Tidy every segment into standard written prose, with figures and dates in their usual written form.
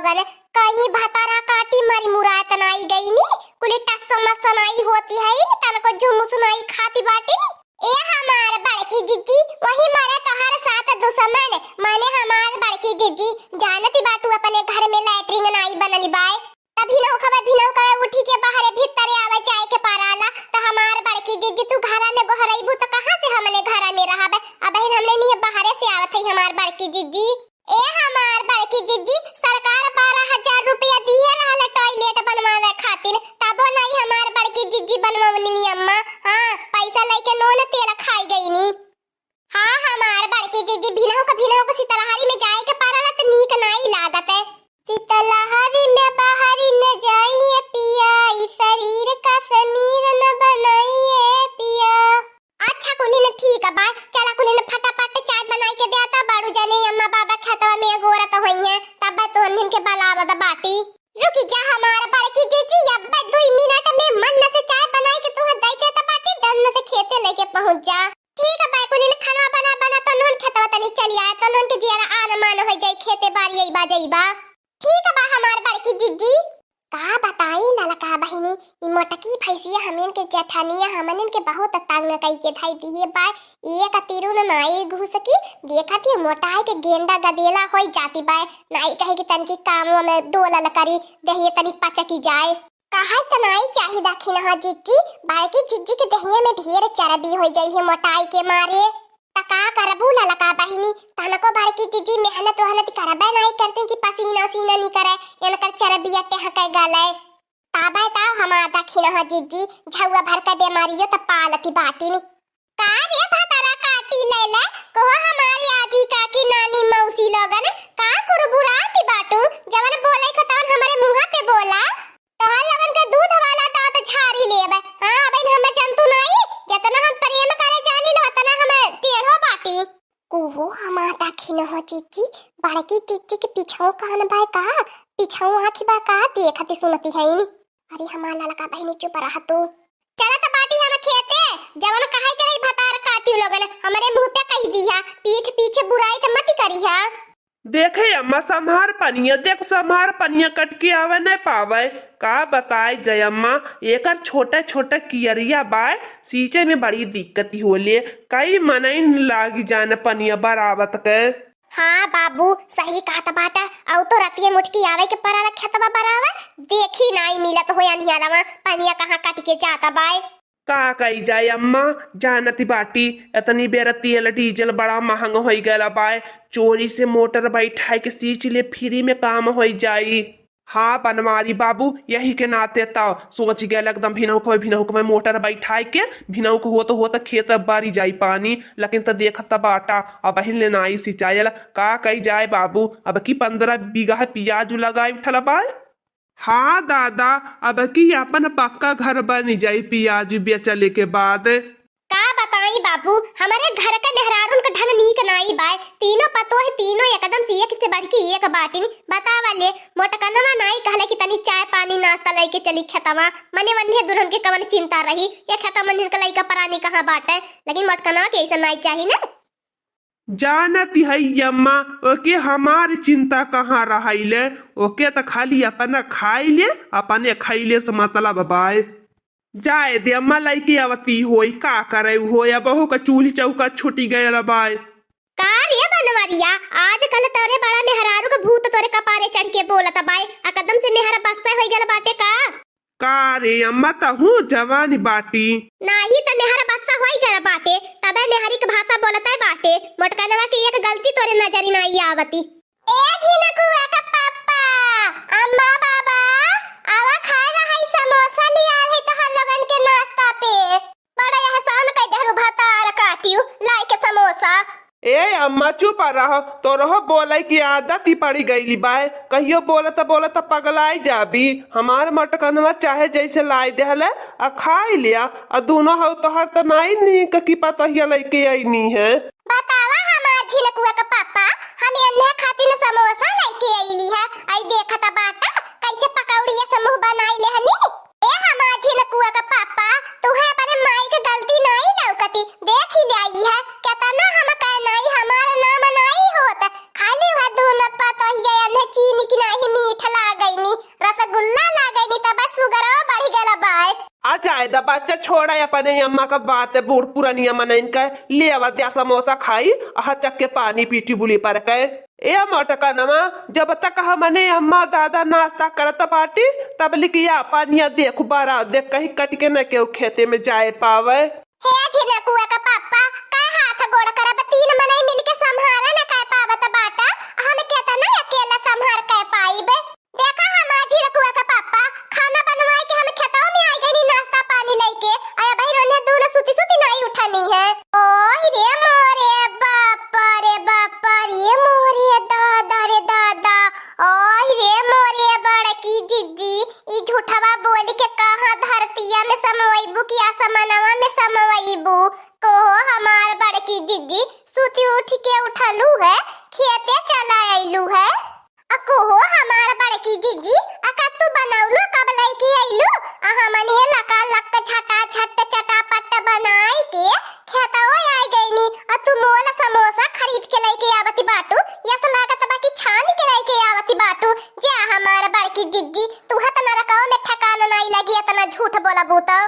लोगन कहीं भतारा काटी मरी मुराय तनाई गई नी कुली टस्सो मसनाई होती है नी तनको झुम सुनाई खाती बाटी नी। ए हमार बड़की जिज्जी वही मारे तोहर साथ दुश्मन माने हमार बड़की जिज्जी जानती बाटू अपने घर में लैट्रिन नाई बनली बाय तभी न खबर उठी के बाहर भीतर आवे चाय के पाराला त हमार बड़की जिज्जी तू घरा में गोहरइबू त कहां से हमने घरा में रहबे अब हमने नहीं बाहर से आवत है हमार बड़की जिज्जी। ए हमार बड़की जिज्जी सरकार 12,000 रुपया दिए रहल टॉयलेट बनवावे खातिर तबो नहीं हमार बड़की जिज्जी बनवनी नी अम्मा। हां पैसा लेके नोन तेल खाई गई नी। हां हमार बड़की जिज्जी भिनौ को सीतलहारी में जाए के पाराला त नीक नहीं लागत है। सीतलहारी में बाहरी न जाइए पिया इस शरीर का समीर न बनाइए पिया। अच्छा कुली ने ठीक है बा चला कुली ने फटाफट चाय बनाई के देता बाड़ू जाने अम्मा बाबा खेतवा में गोरत होई है तब तो उन्हीं के बलावा द बाटी रुकी जा हमारा बड़की जीजी अब 2 मिनट में मन से चाय बनाई के तुम्हें देते त बाटी डन से खेते लेके पहुंच जा। ठीक है भाई कुली ने खाना बना तो नून खेतवा तनी चली आए तो नून के जियारा आन मान हो जाई खेते बारी आई बाजईबा। ठीक है बा हमार बड़की जिज्जी का बताई ललका बहिनी ई मोटकी भैंसिया हमन के जेठानिया हमन के बहुत तंग कई के धाई दिए बा एक तीरू न नाई घुस की देखती मोटाई के गेंडा गदेला होई जाती बा नाई कहे कि तन की कामों में डोलल करी दहिए तनी पचकी जाए कहाई तनाई चाही दाखी न जिज्जी बड़की जिज्जी के दहिए में ढेर चर्बी हो गई है मोटाई के मारे तका करबू ललका बहिनी तनको बड़की जिज्जी मेहनत करबे नहीं करती कि पसीना सीना नहीं करे इनकर चर्बिया टहके गले ताबे ताव हमार दखिन ह जिज्जी झौआ भर के बीमारियों त पालती बाटी नी का रे भतारा काटी लेले को हमारी आजी काकी नानी मौसी लोगन का कुरबुराती बाटू जवन बोले को तवन हमारे मुंह पे बोला तोहर लगन के दूध वाला तात झाड़ी लेबे। हां बहन हमें जंतु नहीं जितना हम प्रेम करे जानी लो तना हमें टेढ़ो बाटी को हमार दखिन ह जिज्जी बड़की जिज्जी के पीछो कान बाय का पीछो आखी बा का देखती सुनती है नी। अरे हमार ललका बहनी चुप रह तू चला त बाटी हम खेते जवन कहाई करे भतार काटी लोगन हमारे मुंह पे कह दिया पीठ पीछे बुराई त मत करिहा। देखे अम्मा संभार पनिया देख संभार पनिया कट के आवे नहीं पावे का बताए जयम्मा एकर छोटे छोटे कियरिया बाय सींचे में बड़ी दिक्कत होले कई मनइन लागी जाने पनिया बरावत के। हाँ बाबू सही कहता बाटा औ तो रतिये मुटकी आवे के पराला खेतवा बरावा देखी नहीं मिलत हो अंधियारा पनिया कहाँ कट के जाता बाय का कही जाए अम्मा जानती बाटी इतनी बेर तेल डीजल बड़ा महंग हो गया बाय चोरी से मोटर बैठाए के सींच ले फ्री में काम हो जाई। हाँ बनवारी बाबू यही के नाते ताव सोच गया एकदम भिनौक में मोटर बैठाए के भिनौक हो तो खेत बारी जाई पानी लेकिन तो देखत बाटा अब ले नाई सिंचाई का कही जाए बाबू अब की 15 बीघा प्याज लगाई उठल बाय। हाँ दादा अब की अपन पक्का घर बन जाई प्याज बेचले के बाद। का बताई बाबू हमारे घर का मेहरारून का ढंग नीक नाई बाय तीनों पतो है तीनों एकदम से एक से बढ़ के एक बाटी बतावा ले मोटकनवा नाई कहले कि तनी चाय पानी नाश्ता लेके चली खेतवा मने वन्हे दुल्हन के कवन चिंता रही ये खेता मन के लइका परानी कहां बाटे लेकिन मोटकनवा के ऐसा नाई चाहिए ना। जानती है अम्मा ओके हमार चिंता कहाँ रहाइले ओके तो खाली अपना खाई ले अपने खैले से मतलब बाय जाए दे अम्मा लइके आवती होई का करे होया बहू का चूल्ही चौका छुटी गया बाय। का रे बनवरिया आजकल तोरे बड़ा मेहरारू का भूत तोरे कपारे चढ़ के बोलता बाय एकदम से मेहरा बक्सा हो गया बाटे का रे अम्मा तो हूँ जवानी बाटी नाही त मेहरा बक्सा हो गया बाटे तबे मेहरी के भाषा बोलता है बाटे मोटकनवा की एक गलती तोरे नजरी नहीं आवती। ए झिनकुआ का पापा अम्मा बाबा आवा खाए रहा समोसा लिया है तहां लगन के नाश्ता पे बड़ा एहसान कई दहरू भातार काटियो लाई के समोसा। ए अम्मा चुप रहो तो रहो बोले की आदत ही पड़ी गई बाय कहियो बोलत पगलाई जाबी हमार मटकनवा चाहे जैसे लाई देहले आ खाई लिया आ दोनों हो तो हर तो नहीं की पता ही लेके आईनी है। बतावा हमार झिनकुआ का पापा हम अन्य खातिर समोसा लेके आईली है आई देखता बाटा कैसे पकौड़ी समूह बनाई ले हनी। ए हमार झिनकुआ का पापा तू है अपने माई के गलती नहीं लौकती देख ही लाई है केतना हम कह नहीं हमारा नाम नहीं होता खाली वह दोनों पता ही अन्य चीनी की नहीं मीठा अच्छा छोड़ा अपने अम्मा का बात है, बूढ़ पुरानी अम्मा नहीं का ले आवा दिया समोसा खाई चक के पानी पीटी बुली पर के ए मोटका नमा जब तक हमने अम्मा दादा नाश्ता करत बाटी तब लिखिया पानिया देख बारा देख कहीं कट के न के खेते में जाए पावे। हे झिनकुआ का पापा का हाथ गोड़ करब तीन मनई मिलके संभारा न कह पावत बाटा हम केता ना अकेला संभार कह पाईबे। देखा हम झिनकुआ का पापा खाना बनवाए के हम खेतों में आई गई नाश्ता पानी लेके आया भाई रोने दूल्हा सुती सुती नहीं उठानी है। ओए रे मोरे बापा रे दादा रे दादा ओए रे मोरे बड़की जिज्जी ई झूठवा बोल के कहां धरतिया में समवईबू की आसमानवा में समवईबू को हमार बड़की जिज्जी सुती उठ के उठलू है खेते चला आइलू है अको हमार बड़की जिज्जी अका तू बनाउलू कब लईकी आइलू हमने लका लक छटा छट चटापट बनाई के खेतवा आई गईनी तू मोला समोसा खरीद के लेके आवती बाटू यस लागत बाकी छान के लेके आवती बाटू जे हमार बड़की जिज्जी तू हत न रकाओ में ठकाना नहीं लगी इतना झूठ बोला बूता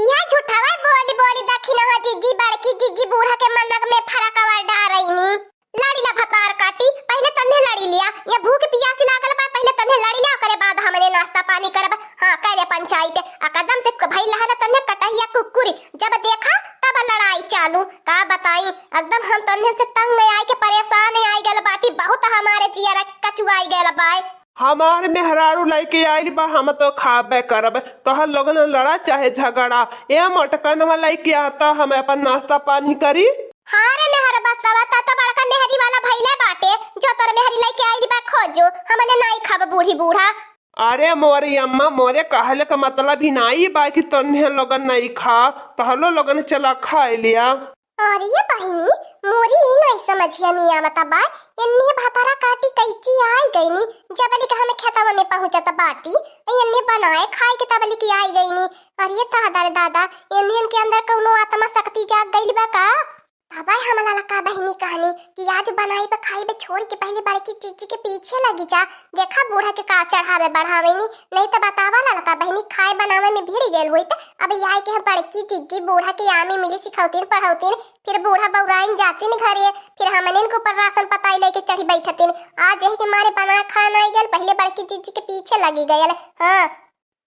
इहा झूठावा बोली बोली दखिन ह जिज्जी बड़की जिज्जी बूढ़ा के मनक में फरकवा डाल रहीनी लड़ी ला भतार काटी पहले तन्ने लड़ी लिया ये भूख प्यास लागल बा पहले तन्ने लड़ी लिया करे बाद हमने नाश्ता पानी करब हां करे पंचायत कदम से भाई लहरा तन्ने कटहिया कुकुरी जब देखा तब लड़ाई चालू का बताई एकदम हम तन्ने से तंग में आई के परेशान आई गल बाटी बहुत हमारे जिया कचुआई गल बाय हमार मेहरारू लेके आइल बा हम तो खाबे करब तोहर लोगन लड़ा चाहे झगड़ा ए मोटकनवा लेके आता हम अपन नाश्ता पानी करी। हां रे मेहर बसवा ता बड़का मेहरी वाला भइले बाटे जो तोर मेहरी लेके आइल बा खोजो हमने नहीं खाब बूढ़ी बूढ़ा। अरे मोरी अम्मा मोरे कहले का मतलब ही नहीं बा कि तन्हे लोगन नहीं खा तहलो लोगन चला खा लिया। अरे ये बहिनी मोरी नहीं समझिया मिया बता इन्ने भातारा काटी कैसी आई गईनी जबली का हम खेतवा में पहुंचत बाटी इन्ने बनाए खाए के तबली की आई गईनी। अरे दादा दादा इन्ने के अंदर कौनो आत्मा शक्ति जाग गइल बा का भाई हमला लका बहिनी कहनी कि आज बनाई पे खाई पे छोड़ के पहले बड़की चीची के पीछे लगी जा देखा बूढ़ा के का चढ़ावे बढ़ावेनी नहीं तो बतावा लका बहिनी खाए बनावे में भीड़ गेल होई त अब याई के बड़की चीची बूढ़ा के आमी मिली सिखौतीन पढ़ौतीन फिर बूढ़ा बौराइन जातीन घरे फिर हमने इनको पर राशन पताई लेके चढ़ी बैठतीन आज यही के मारे बना खाना आई गल पहले बड़की चीची के पीछे लगी गयल। हां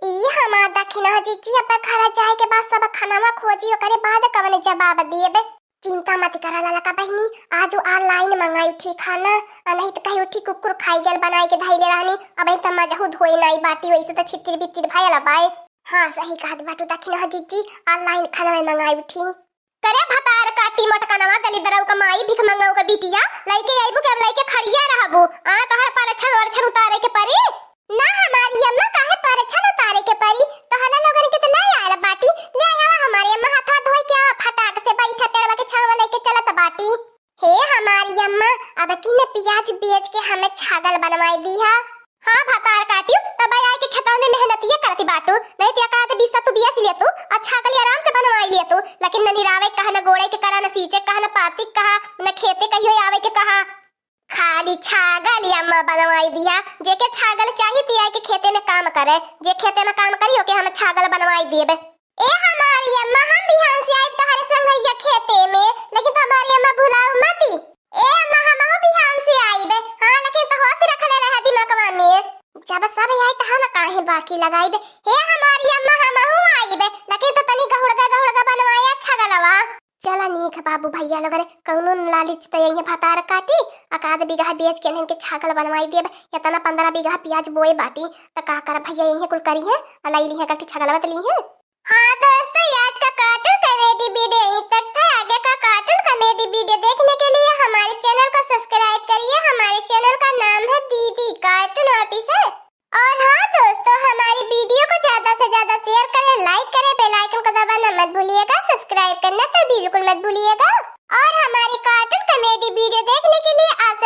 ई हमार दखिना जीजी अब घर जाए के बाद सब खानावा खोजी करे बाद कवने जवाब दिएबे। चिंता मत करा ललका बहिनी आज ऑनलाइन मंगाई उठी खाना नहीं तो कहीं उठी कुकुर खाई गल बनाई के धैले रहनी अब त मजहू धोई नहीं बाटी वैसे तो छितिर बितिर भाई लबाए। हां सही कहत बाटू दखिना जीजी ऑनलाइन खाना में मंगाई उठी करे भतार काटी मोटकनवा दली दरऊ कमाई भिख मंगाऊ का बिटिया लइके आइबू के अब लइके खड़िया रहबू तोहर पर छन उतारे के परी ना हमारी अम्मा काहे पर छन उतारे के परी तोहला लोगन के त ले आला बाटी ले आवा हमारी अम्मा हाथ धोई के फटाक से बैठा पेड़वा के छावा लेके चलत बाटी। हे हमारी अम्मा अब किने प्याज बेच के हमें छागल बनवाई दी है। हां भतार काटियो तब आए के खेतों में मेहनत ये करती बाटू नहीं तो का तो 20 तू बेच ले तू अच्छा कल आराम से बनवाई ले तू लेकिन न निरावे कहा न गोड़े के करा न सींचे कहा न पाती कहा न खेते कहियो आवे के कहा खाली छागल अम्मा बनवाई दिया जेके छागल चाहिए तिया के खेते में काम करे जे खेते में काम करियो के हम छागल बनवाई देबे। ए हमारी अम्मा हम बिहान से आई तोहरे संगरिया खेते में लेकिन हमारी अम्मा भुलाऊ मती ए अम्मा हम बिहान से आईबे हां लेकिन तो होश रखले रह दिमागवा में जब सब आई त हम काहे बाकी लगाईबे। हे हमारी अम्मा हम आईबे लेकिन तो तनी गहुड़गा बनवाया छागलवा चला नीक बाबू भैया लोगन कौनो लालिच त यही भतार काटी अकाद बीघा बेच के इनके छागल बनवाई देब या तना 15 बीघा प्याज बोए बाटी त का कर भैया यही कुल करी है अलाई ली है कटी छागल बत ली है। हां दोस्तों आज का कार्टून कॉमेडी वीडियो यहीं तक था आगे का कार्टून कॉमेडी वीडियो देखने के लिए हमारे चैनल को सब्सक्राइब करिए हमारे चैनल का नाम है दीदी कार्टून ऑफिसर। और हाँ दोस्तों हमारी वीडियो को ज्यादा से ज्यादा शेयर करें लाइक करें बेल आइकन को दबाना मत भूलिएगा सब्सक्राइब करना तो बिल्कुल मत भूलिएगा और हमारी कार्टून कॉमेडी वीडियो देखने के लिए आप